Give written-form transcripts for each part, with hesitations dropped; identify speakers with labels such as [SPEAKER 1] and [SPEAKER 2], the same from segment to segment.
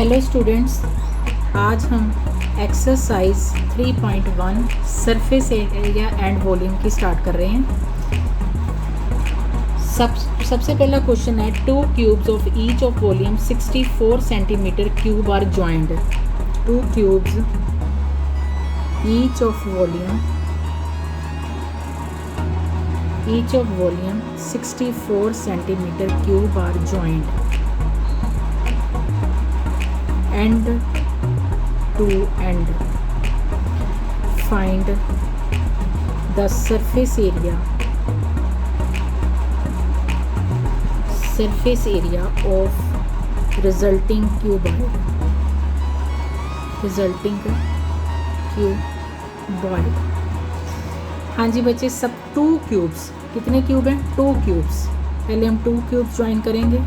[SPEAKER 1] Hello students, आज हम exercise 3.1 surface area and volume की स्टार्ट कर रहे हैं। सबसे पहला क्वेश्चन है, two cubes of each of volume 64 centimetre cube are joined. Two cubes each of volume 64 centimetre cube are joined end to end. Find the surface area of resulting cuboid. हाँ जी बच्चे, सब to cubes, कितने cube हैं? To cubes. पहले हम to cubes join करेंगे।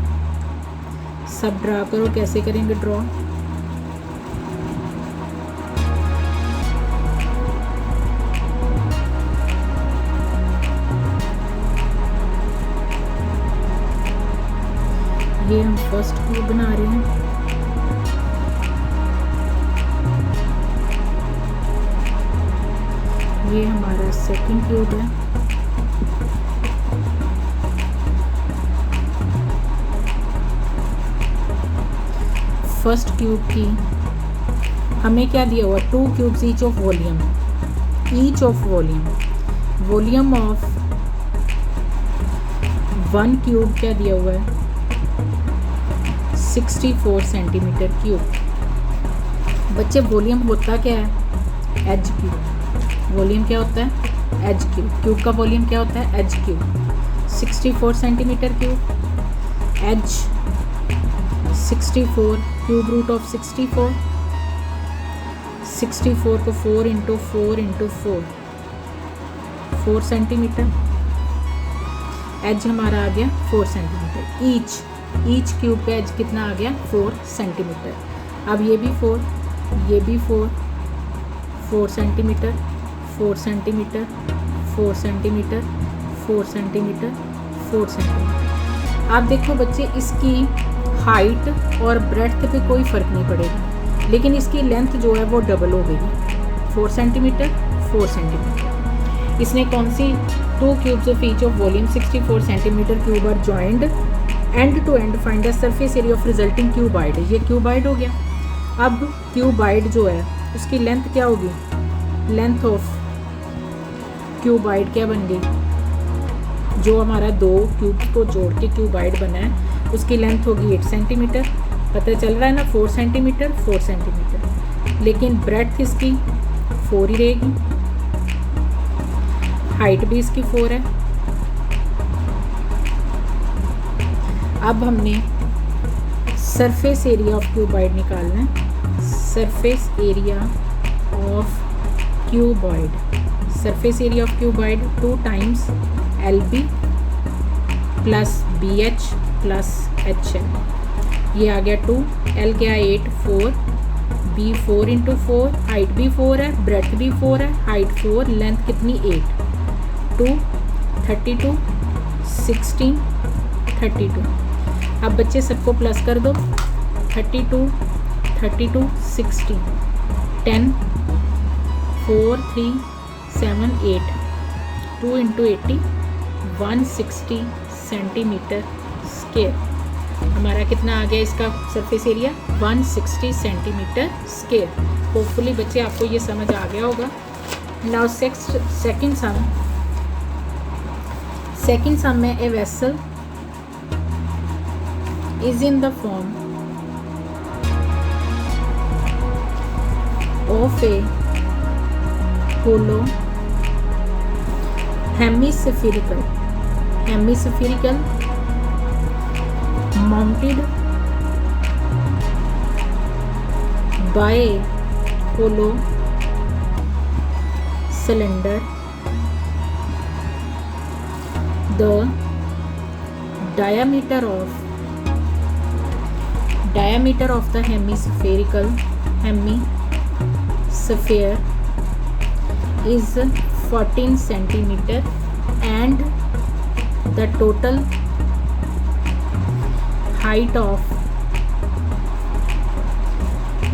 [SPEAKER 1] सब draw करो, कैसे करेंगे ड्रॉ? ये हम फर्स्ट क्यूब बना रहे हैं। ये हमारा सेकंड क्यूब है। फर्स्ट क्यूब की हमें क्या दिया हुआ? To cubes each of volume of one cube क्या दिया हुआ है? 64 सेंटीमीटर क्यूब। बच्चे वॉल्यूम होता क्या है? H cube. वॉल्यूम क्या होता है? H cube. क्यूब का वॉल्यूम क्या होता है? H cube. 64 centimetre cube. H 64 cube root of 64। 64 को 4 इंटू 4 सेंटीमीटर। एज हमारा आ गया 4 सेंटीमीटर। ईच क्यूब का एज कितना आ गया? 4 सेंटीमीटर। अब ये भी 4 centimetre, 4 centimetre, 4 centimetre, 4 centimetre, 4 centimetre. आप देखो बच्चे, इसकी हाइट और ब्रेड्थ पे कोई फ़र्क नहीं पड़ेगा, लेकिन इसकी लेंथ जो है वो डबल हो गई। 4 सेंटीमीटर, 4 सेंटीमीटर। इसने कौन सी? Two cubes of each of volume 64 centimetre cube are joined end to end find the surface area of resulting cuboid. ये क्यूबाइड हो गया। अब क्यूबाइड जो है उसकी लेंथ क्या होगी? लेंथ ऑफ क्यूबाइड क्या बन गई? जो हमारा दो क्यूब्स को जोड़ के क्यूबाइड बना है उसकी लेंथ होगी 8 सेंटीमीटर। पता चल रहा है ना? 4 सेंटीमीटर, 4 सेंटीमीटर। लेकिन ब्रेड्थ इसकी 4 ही रहेगी, हाइट भी इसकी 4 है। अब हमने सरफेस एरिया ऑफ क्यूबाइड निकालना है। Surface area of cuboid 2 times LB plus BH plus HL। ये आ गया 2, L क्या है? 8, 4, B 4 इंटू 4, हाइट भी 4 है, ब्रेड्थ भी 4 है, हाइट 4, लेंथ कितनी? 8, 2, 32, 16, 32। अब बच्चे सबको प्लस कर दो। 32, 16, 10, 4, 3, 7, 8, 2 इंटू 80, 160 सेंटीमीटर स्क्वायर। हमारा कितना आ गया इसका surface area? 160 centimetre square. Hopefully बच्चे आपको ये समझ आ गया होगा। नाउ सेकंड सम में a vessel is in the form of a hollow hemispherical mounted by a hollow cylinder. The diameter of the hemisphere is 14 centimeter and the total height of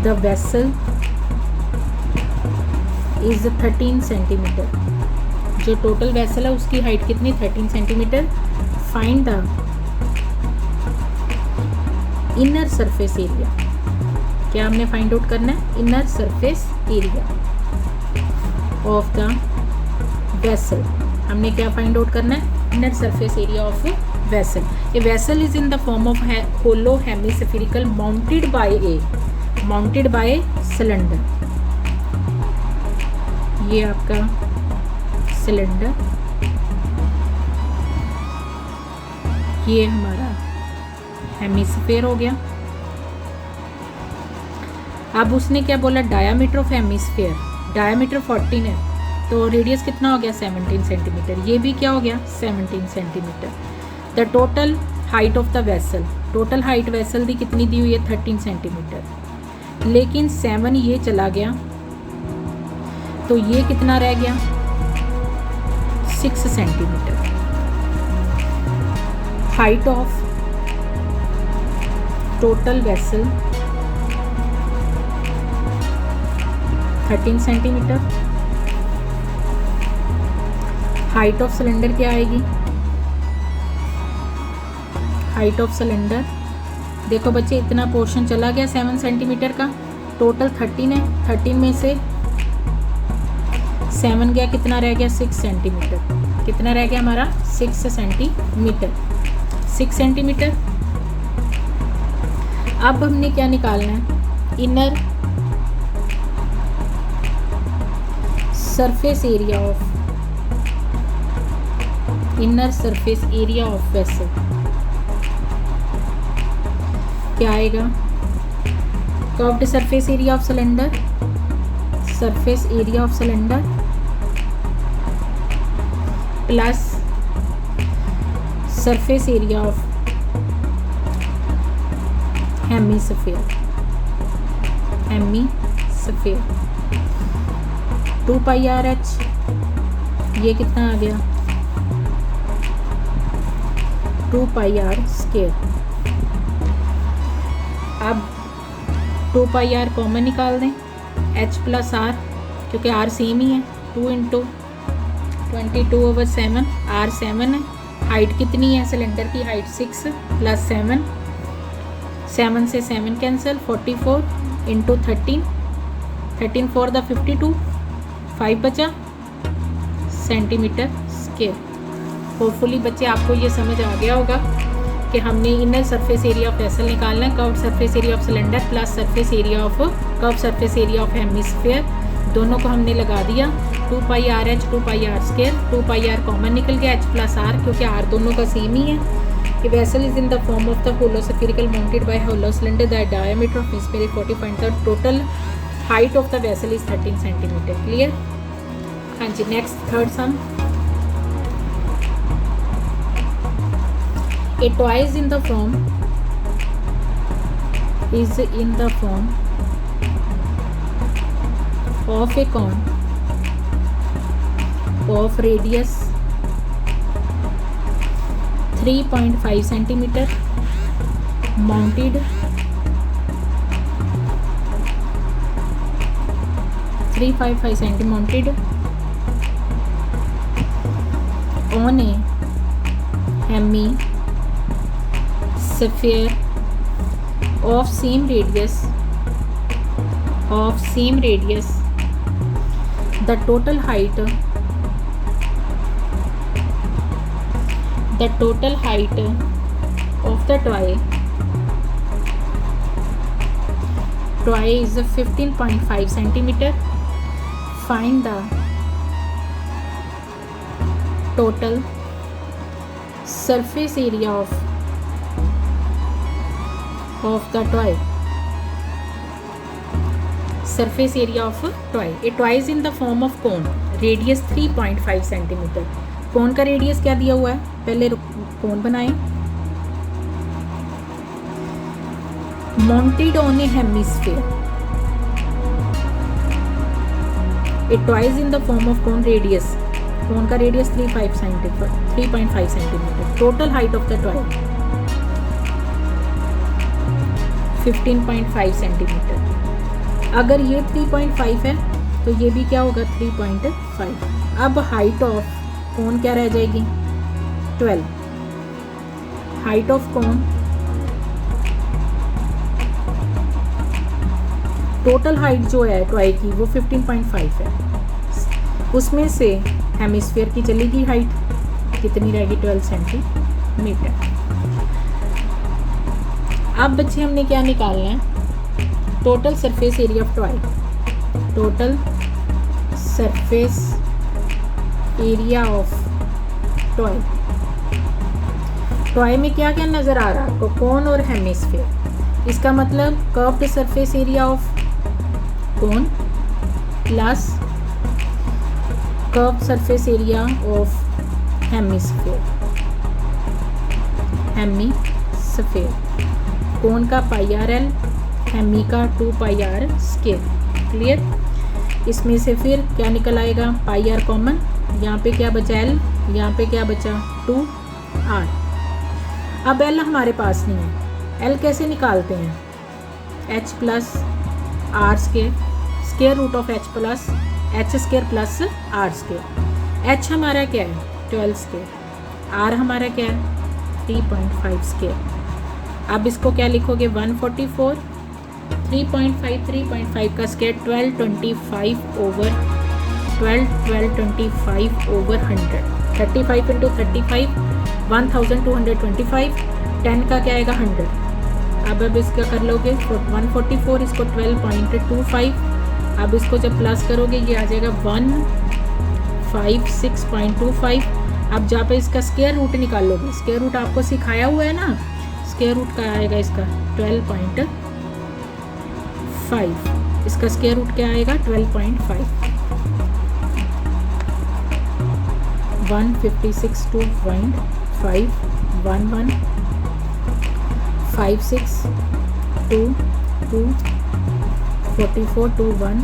[SPEAKER 1] the vessel is 13 centimetre. जो total vessel है उसकी height कितनी, 13 centimetre. Find the inner surface area. क्या हमने find out करना है, inner surface area of the vessel. हमने क्या फाइंड आउट करना है, inner surface area of vessel. A vessel is in the form of hollow hemispherical mounted by cylinder. ये आपका सिलेंडर, ये हमारा हेमिस्फेयर हो गया। अब उसने क्या बोला, डायामीटर ऑफ हेमिस्फेयर, डायामीटर 14 है तो रेडियस कितना हो गया, 17 सेंटीमीटर। ये भी क्या हो गया, 17 centimetre. The total height of the vessel, total height vessel दी कितनी दी हुई है, 13 सेंटीमीटर। लेकिन 7 ये चला गया तो ये कितना रह गया, 6 centimetre. Height of total vessel 13 centimetre. Height of cylinder क्या आएगी, हाइट ऑफ सिलेंडर देखो बच्चे, इतना पोर्शन चला गया 7 सेंटीमीटर का, टोटल 13 है, 13 में से 7 गया, कितना रह गया, 6 सेंटीमीटर। कितना रह गया हमारा, 6 सेंटीमीटर, 6 सेंटीमीटर। अब हमने क्या निकालना है, inner surface area of, inner surface area of vessel. क्या आएगा, curved surface area of cylinder, surface area of cylinder plus surface area of hemisphere, 2 pi r H, ये कितना आ गया, 2 पाई आर स्क्वायर। अब 2 पाई आर कॉमन निकाल दें, h plus r, क्योंकि r same ही है, 2 इंटू 22/7, r 7 है। हाइट कितनी है सिलेंडर की, हाइट 6 प्लस 7, 7 से 7 कैंसिल, 44 इंटू 13, 13 4 द 52, 5 बचा सेंटीमीटर स्क्वायर। होपफुली बच्चे आपको ये समझ आ गया होगा कि हमने inner surface area of vessel निकालना है, curved surface area of cylinder plus surface area of, curved surface area of hemisphere, दोनों को हमने लगा दिया। 2 pi r h, 2 pi r square, 2 pi r common निकल गया, h प्लस आर, क्योंकि r दोनों का सेम ही है। कि vessel is in the form of the hollow spherical mounted by hollow cylinder, the diameter of hemisphere 40.3, total height of the vessel is 13 centimetre. Clear. हाँ जी, next third sum. A toy is in the form of a cone of radius 3.5 centimeter mounted 355 centimeter mounted on a hemisphere of same radius. The total height of the toy is 15.5 centimeter. Find the total surface area of the toy. Surface area of toy. A toy is in the form of cone. Radius 3.5 centimeter. कोन का radius क्या दिया हुआ है, पहले कोन बनाएं। Mounted on a hemisphere. A toy is in the form of cone. Radius. कोन का radius 3.5 centimetre. Total height of the toy 15.5 centimetre. अगर ये 3.5 है तो ये भी क्या होगा 3.5। अब हाइट ऑफ कोन क्या रह जाएगी 12। Height of cone, total height जो है टॉय की वो 15.5 है, उसमें से हेमिस्फीयर की चलेगी हाइट कितनी रहेगी 12 सेंटीमीटर। अब बच्चे हमने क्या निकालना है, total surface area of toy. Total surface area of toy, toy में क्या क्या नज़र आ रहा है आपको, कोन और हेमिस्फीयर। इसका मतलब curved surface area of cone plus curved surface area of hemisphere. Hemisphere cone का पाई आर एल, हेमी का 2 पाई आर स्क्वायर। क्लियर। इसमें से फिर क्या निकल आएगा, पाई आर कॉमन, यहाँ पे क्या बचा एल, यहाँ पे क्या बचा 2 आर। अब एल हमारे पास नहीं है, एल कैसे निकालते हैं, h plus r square, square root of h plus h square plus r square. H हमारा क्या है 12 स्क्वायर, आर हमारा क्या है 3.5 स्क्वायर। अब इसको क्या लिखोगे 144, 3.5 का स्क्वायर 1225 ओवर 1225 ओवर 100, 35 इंटू 35 1225, 10 का क्या आएगा 100। अब इसका कर लोगे 144, इसको 12.25, अब इसको जब प्लस करोगे ये आ जाएगा 156.25। अब जहाँ पे इसका स्क्वायर रूट निकालोगे, स्क्वायर रूट आपको सिखाया हुआ है ना, स्क्वायर रूट का आएगा इसका 12.5, इसका स्क्वायर रूट क्या आएगा 12.5, 156.5, 11, 56, 2, 44, 21,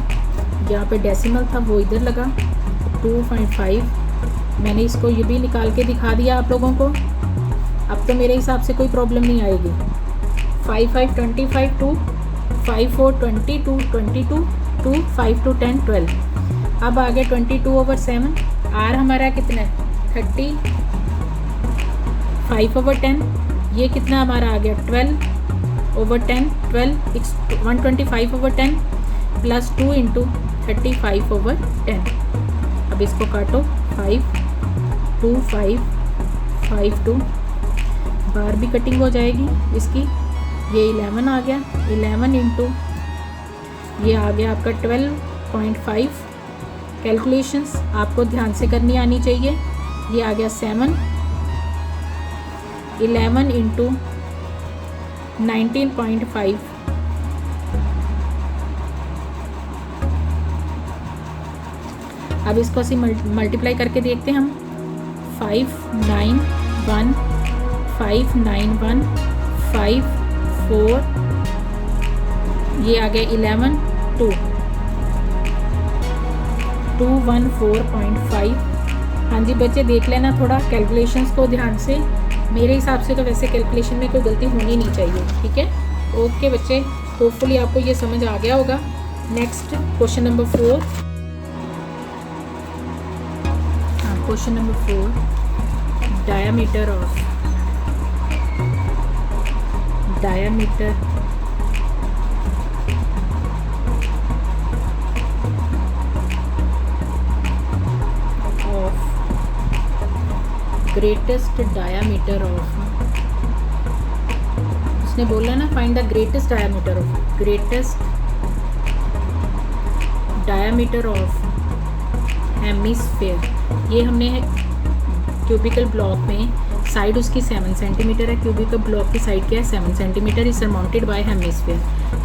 [SPEAKER 1] यहाँ पे डेसिमल था वो इधर लगा 2.5। मैंने इसको ये भी निकाल के दिखा दिया आप लोगों को। अब तो मेरे हिसाब से कोई प्रॉब्लम नहीं आएगी। 5, 5, 25, 2, 5, 4, 20, 2, 22, 2, 5, 2, 10, 12। अब आ गया 22 ओवर 7, आर हमारा कितना है 30, 5 ओवर 10, ये कितना हमारा आ गया 12 over 10, 12 125 over 10 plus 2 into 35 over 10। अब इसको काटो 5, 2, 5, 5, 2, बार भी कटिंग हो जाएगी इसकी, ये 11 आ गया, 11 इंटू ये आ गया आपका 12.5। कैलकुलेशंस आपको ध्यान से करनी आनी चाहिए। ये आ गया 7, 11 इंटू 19.5, अब इसको ਅਸੀਂ मल्टीप्लाई करके देखते हैं हम। 591, 591, 5, 4, ये आ गया 11, 2, 214.5। हाँ जी बच्चे देख लेना थोड़ा कैलकुलेशंस को ध्यान से। मेरे हिसाब से तो वैसे कैलकुलेशन में कोई गलती होनी नहीं चाहिए, ठीक है। ओके बच्चे, होपफुली आपको ये समझ आ गया होगा। Next question number 4। Question number 4, diameter of greatest diameter of, उसने बोला ना find the greatest diameter of hemisphere. ये हमने क्यूबिकल ब्लॉक में साइड उसकी 7 सेंटीमीटर है, क्यूबिकल ब्लॉक की साइड क्या है 7 centimetre, is surmounted by hemisphere.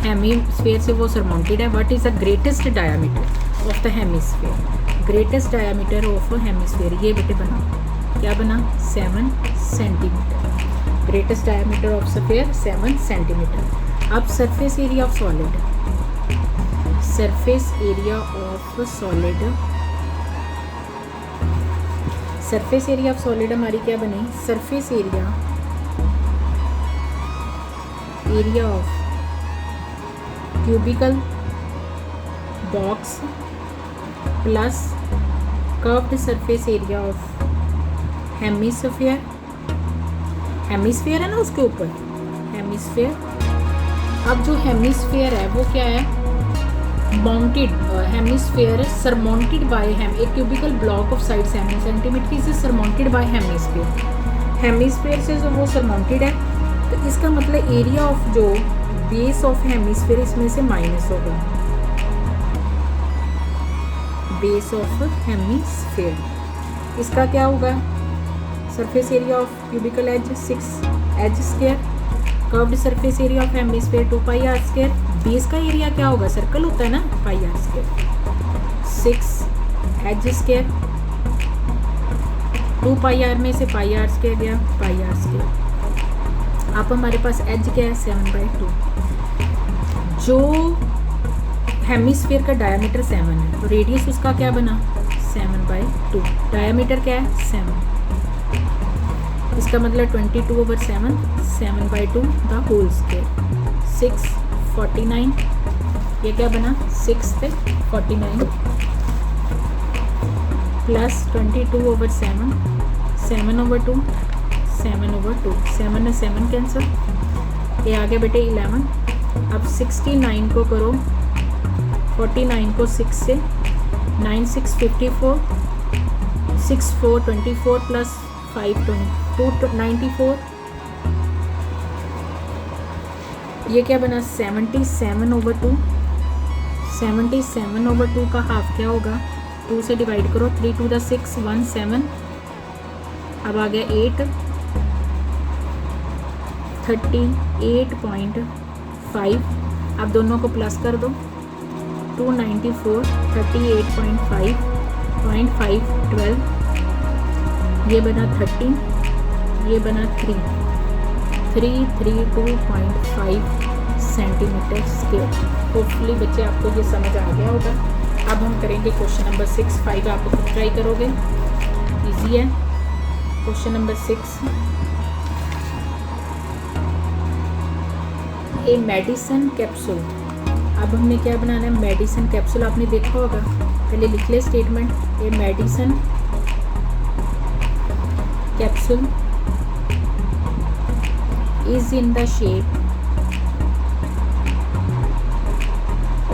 [SPEAKER 1] Hemisphere से वो सरमाउंटेड है। What is the greatest diameter of the hemisphere, greatest diameter of hemisphere. ये बेटे बना, क्या बना 7 centimetre, greatest diameter of sphere 7 centimetre. अब surface area of solid, surface area of solid हमारी क्या बनी, surface area of box plus curved surface area of hemisphere, hemisphere है ना उसके ऊपर, हेमिस्फीयर। अब जो हेमिस्फीयर है वो क्या है, mounted hemisphere surmounted bye A cubical block of side 7 centimetre is surmounted by hemisphere, hemisphere से जो वो सरमाउंटेड है, तो इसका मतलब एरिया ऑफ जो बेस ऑफ हेमिस्फीयर इसमें से माइनस होगा, बेस ऑफ हेमिस्फीयर इसका क्या होगा, surface area of cubical edge 6 edge square, curved surface area of hemisphere 2 pi r square, base का एरिया क्या होगा, सर्कल होता है ना, pi r square, 6 edge square, 2 pi r में से पाई आर स्क्वायर गया, पाई आर स्क्वायर। अब हमारे पास एज क्या है 7/2, जो हेमिस्फीयर का डायमीटर 7 है, तो रेडियस उसका क्या बना 7/2, डायमीटर क्या है 7, इसका मतलब 22/7, 7/2 द होल स्क्वायर, 6 49, ये क्या बना 6 पे 49 प्लस 22/7, 7/2, 7/2, 7 में 7 कैंसिल, ये आ गया बेटे 11। अब 69 को करो, 49 को 6 से, 9 6 54, 6 4 24 प्लस 5 2 94, ये क्या बना 77/2, 77/2 का हाफ क्या होगा, 2 से डिवाइड करो, 3 2 6 1 7, अब आ गया 8, 38.5, अब दोनों को प्लस कर दो, 294, 38.5, 12, ये बना 13, ये बना 332.5 सेंटीमीटर स्क्वायर। होपफुली बच्चे आपको ये समझ आ गया होगा। अब हम करेंगे क्वेश्चन नंबर 6, 5 आप खुद ट्राई करोगे, इजी है। क्वेश्चन नंबर 6, ए मेडिसिन कैप्सूल। अब हमने क्या बनाना है, मेडिसिन कैप्सूल, आपने देखा होगा, पहले लिख ले statement, A medicine capsule is in the shape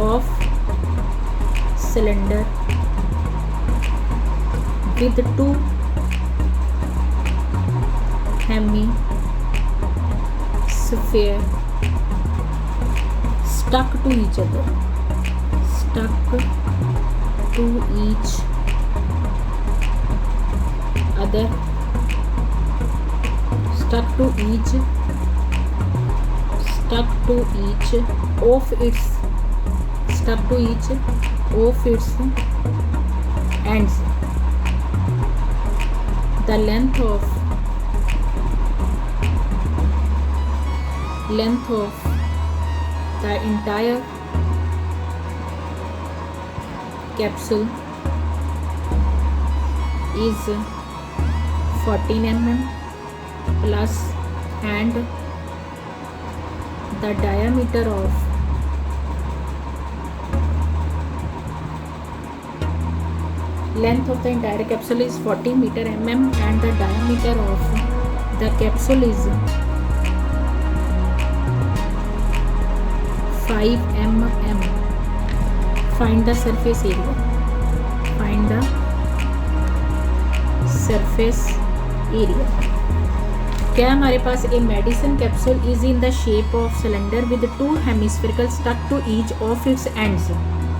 [SPEAKER 1] of cylinder with 2 hemisphere stuck to each other, stuck to each other, stuck to each of its ends. The length of the entire capsule is 14 mm plus, and the diameter of length of the entire capsule is 40 mm and the diameter of the capsule is 5 mm. Find the surface area. Find the surface area. क्या हमारे पास a medicine capsule is in the shape of cylinder with 2 hemispherical stuck to each of its ends,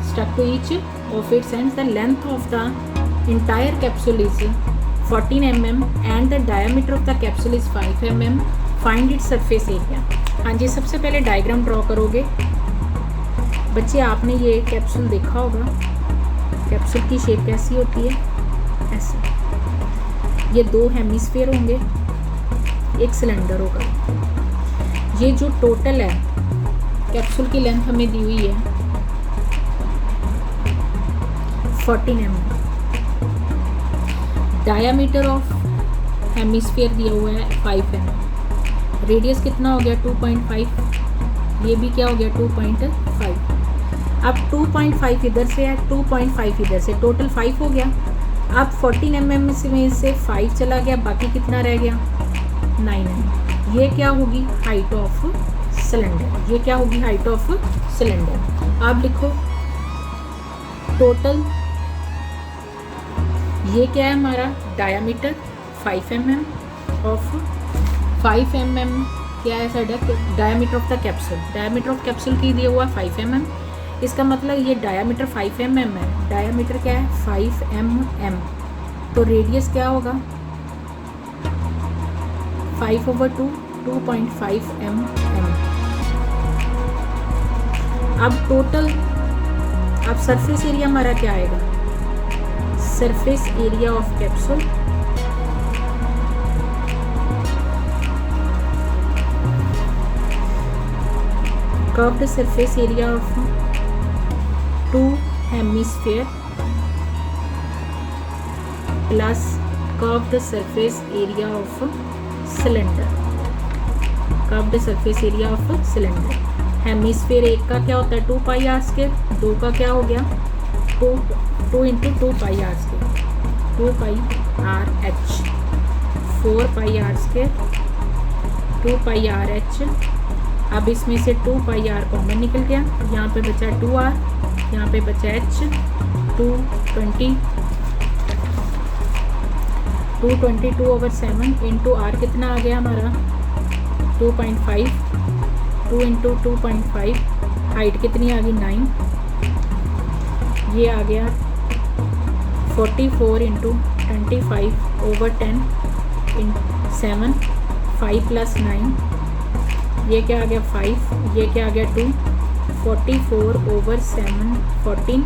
[SPEAKER 1] stuck to each of its ends. The length of the entire capsule is 14 mm and the diameter of the capsule is 5 mm. Find its surface area. हाँ जी, सबसे पहले diagram draw करोगे बच्चे। आपने ये capsule देखा होगा, capsule की शेप कैसी होती है, ऐसे। ये 2 हेमिस्फीयर होंगे, एक सिलेंडर होगा। ये जो टोटल है कैप्सूल की लेंथ हमें दी हुई है 14 mm। डायामीटर ऑफ हेमिस्फीयर दिया हुआ है 5 mm। रेडियस कितना हो गया 2.5, ये भी क्या हो गया 2.5। अब 2.5 इधर से है, 2.5 इधर से, टोटल 5 हो गया। अब 14 mm में से 5 चला गया, बाकी कितना रह गया 9 mm। ये क्या होगी हाइट ऑफ सिलेंडर, ये क्या होगी हाइट ऑफ सिलेंडर। आप लिखो टोटल, ये क्या है हमारा डायामीटर 5 mm ऑफ 5 mm क्या है साढ़ा diameter of the capsule, diameter of capsule की दिया हुआ 5 mm। इसका मतलब ये डायामीटर 5 mm है, डायामीटर क्या है 5 mm, तो रेडियस क्या होगा 5/2 2.5 mm। अब टोटल, अब सरफेस एरिया हमारा क्या आएगा, surface area of capsule curved surface area of 2 hemisphere plus curved surface area of cylinder, curved surface area of cylinder. Hemisphere एक का क्या होता है 2 पाई आर स्क्वायर, दो का क्या हो गया 2 into 2 pi r square, 2 pi r h, 4 pi r square 2 pi r h. अब इसमें से 2 पाई आर कॉमन निकल गया, यहाँ पे बचा 2r, यहाँ पे बचा h, 222/7 इंटू आर कितना आ गया हमारा 2.5, 2 इंटू 2.5, हाइट कितनी आ गई 9, ये आ गया 44 इंटू 25/10 इन 7, 5 प्लस 9, ये क्या आ गया 5, ये क्या आ गया 2, 44/7 14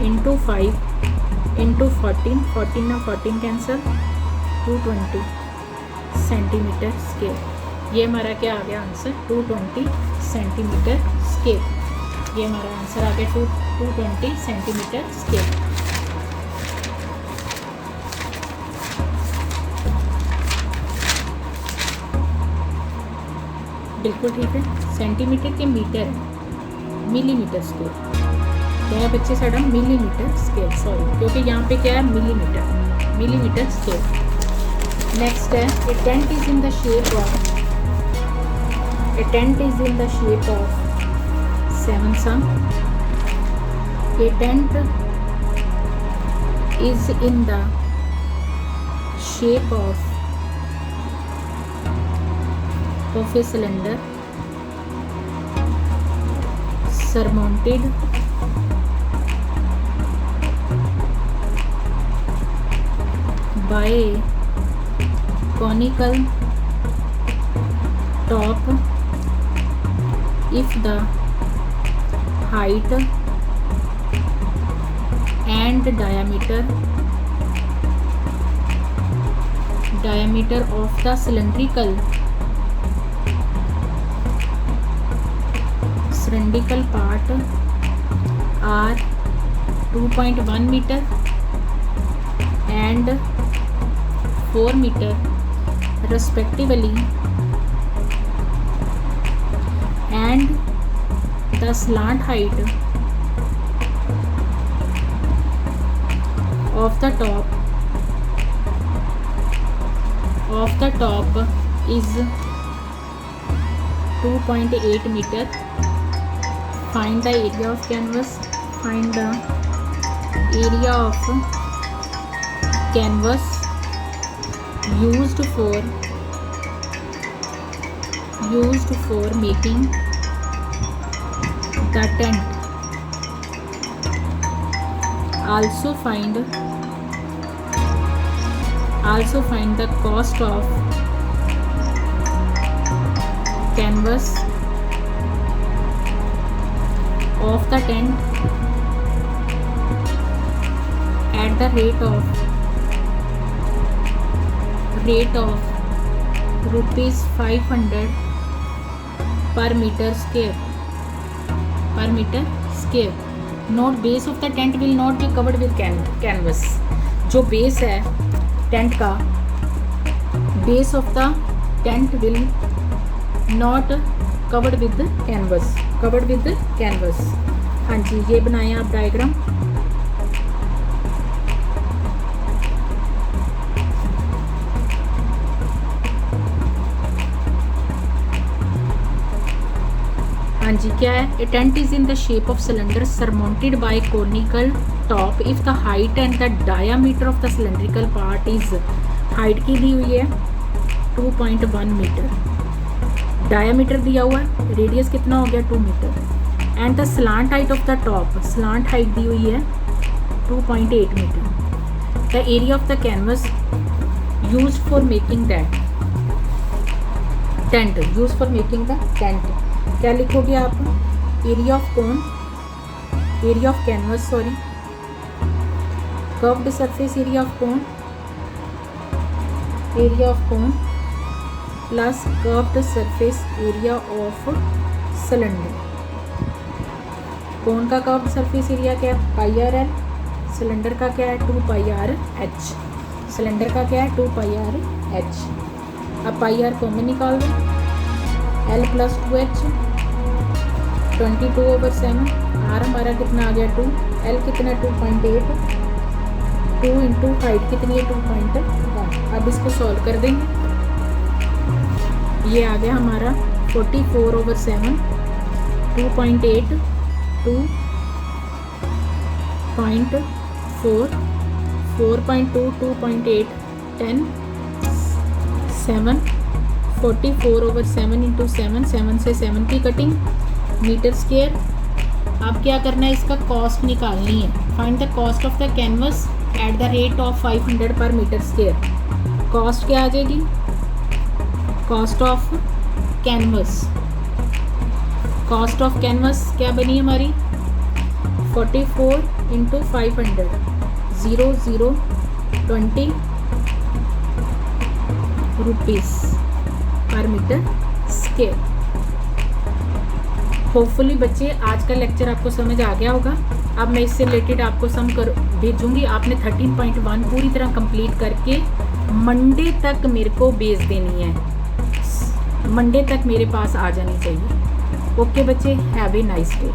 [SPEAKER 1] इंटू 5 इंटू 14, 14 ना 14 कैंसिल, 220 सेंटीमीटर स्क्वायर। ये हमारा क्या आ गया आंसर 220 सेंटीमीटर स्क्वायर। ये हमारा आंसर आ गया 220 सेंटीमीटर स्क्वायर। बिल्कुल ठीक है, सेंटीमीटर के मीटर मिलीमीटर स्क्वायर, क्या है बच्चे साढ़ा मिलीमीटर स्क्वायर, सॉरी क्योंकि यहाँ पे क्या है मिलीमीटर स्क्वायर। नेक्स्ट है a tent is in the shape of, a tent is in the shape of 7 sum, a tent is in the shape of a cylinder surmounted by a conical top if the height and diameter of the cylindrical part are 2.1 meter and 4 meter respectively, and the slant height of the top is 2.8 meter. Find the area of canvas. Find the area of canvas used for making the tent. Also find the cost of canvas of the tent at the rate of rupees 500 per meter square. Note base of the tent will not be covered with canvas. जो base है tent का, base of the tent will not covered with canvas, covered with canvas. हाँ जी, ये बनाएं आप diagram. हाँ जी, क्या है? A tent is in the shape of cylinder surmounted by conical top if the height and the diameter of the cylindrical part is, height की दी हुई है 2.1 मीटर, डायामीटर दिया हुआ है, रेडियस कितना हो गया 2 metre, and the slant height of the top, slant height दी हुई है 2.8 metre. The area of the canvas used for making that tent, use for making the tent, क्या लिखोगे आप? Area of cone, area of canvas, sorry, curved surface area of cone, area of cone plus curved surface area of cylinder. Cone का curved surface area क्या है? पाई R L, cylinder का क्या है? 2 pi r H, cylinder का क्या है? 2 pi r h. अब पाई आर कॉमन निकाल दो, एल प्लस 2h 22/7, आर हमारा कितना आ गया 2, एल कितना 2.8, 2 इंटू हाइट कितनी है 2.1। अब इसको सॉल्व कर देंगे, ये आ गया हमारा 44/7, 2.8, 2.4, 4.2, 2.8, 10, 7, 44/7 इंटू 7, 7 से 7 की कटिंग, मीटर स्क्वायर। अब क्या करना है? इसका कॉस्ट निकालनी है। Find the cost of the canvas at the rate of 500 पर मीटर स्क्वायर। कॉस्ट क्या आ जाएगी? Cost of canvas, cost of canvas क्या बनी हमारी? 44 इंटू 500, 20 रुपीज़ पर मीटर स्क्वायर। होपफुली बच्चे आज का लेक्चर आपको समझ आ गया होगा। अब मैं इससे रिलेटेड आपको सम कर भेजूँगी। आपने 13.1 पूरी तरह कंप्लीट करके मंडे तक मेरे को भेज देनी है, मंडे तक मेरे पास आ जानी चाहिए। ओके बच्चे, हैव ए नाइस डे।